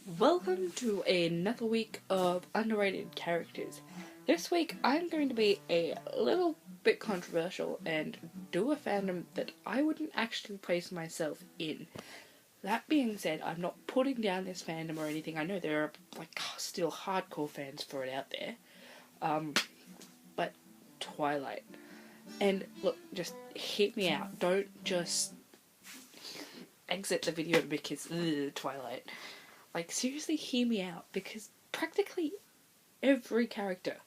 Welcome to another week of underrated characters. This week I'm going to be a little bit controversial and do a fandom that I wouldn't actually place myself in. That being said, I'm not putting down this fandom or anything. I know there are still hardcore fans for it out there. But Twilight. And look, just hear me out. Don't just exit the video because Twilight. Seriously, hear me out, because practically every character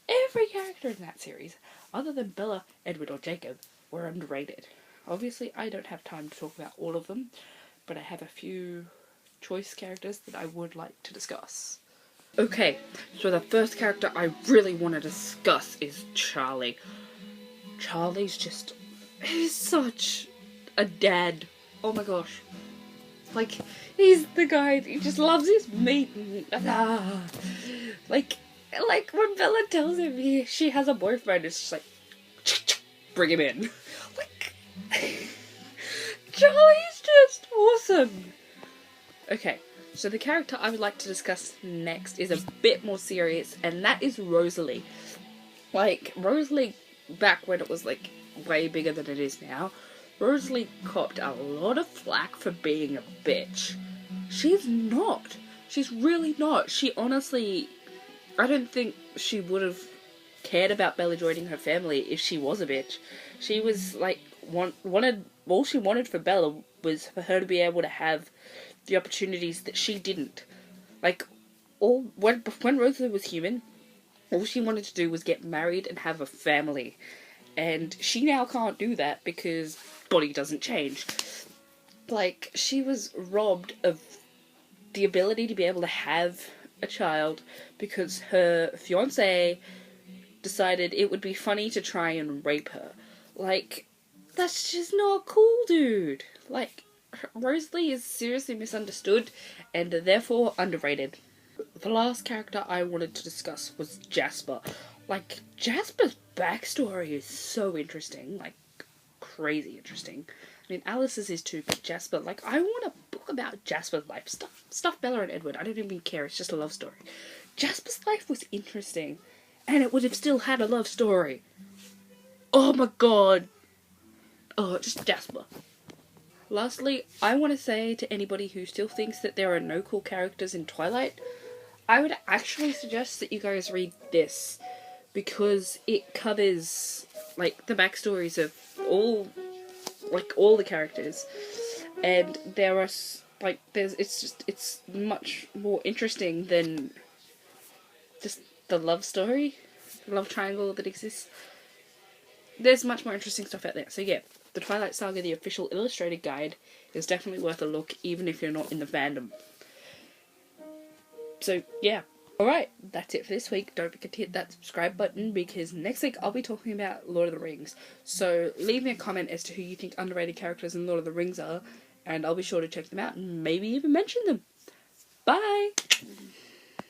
in that series, other than Bella, Edward, or Jacob, were underrated. Obviously, I don't have time to talk about all of them, but I have a few choice characters that I would like to discuss. Okay, so the first character I really want to discuss is Charlie. Charlie's he's such a dad. Oh my gosh. He's the guy that just loves his meat. Like when Bella tells him she has a boyfriend, it's just like, bring him in. Charlie's just awesome. Okay, so the character I would like to discuss next is a bit more serious, and that is Rosalie. Rosalie, back when it was way bigger than it is now, Rosalie copped a lot of flack for being a bitch. She's not. She's really not. She honestly, I don't think she would have cared about Bella joining her family if she was a bitch. She was all she wanted for Bella was for her to be able to have the opportunities that she didn't. When Rosalie was human, all she wanted to do was get married and have a family. And she now can't do that because body doesn't change. She was robbed of the ability to be able to have a child because her fiancé decided it would be funny to try and rape her. That's just not cool, dude. Rosalie is seriously misunderstood and therefore underrated. The last character I wanted to discuss was Jasper. Jasper's backstory is so interesting. Crazy interesting. I mean, Alice's is too, but Jasper, I want a book about Jasper's life. Stuff Bella and Edward. I don't even care. It's just a love story. Jasper's life was interesting, and it would have still had a love story. Oh my god. Oh, just Jasper. Lastly, I want to say to anybody who still thinks that there are no cool characters in Twilight, I would actually suggest that you guys read this, because it covers the backstories of all the characters, and there are it's much more interesting than just the love story, the love triangle that exists. There's much more interesting stuff out there. So yeah, the Twilight Saga, the official illustrated guide, is definitely worth a look, even if you're not in the fandom. So yeah. Alright, that's it for this week. Don't forget to hit that subscribe button, because next week I'll be talking about Lord of the Rings. So leave me a comment as to who you think underrated characters in Lord of the Rings are, and I'll be sure to check them out and maybe even mention them. Bye!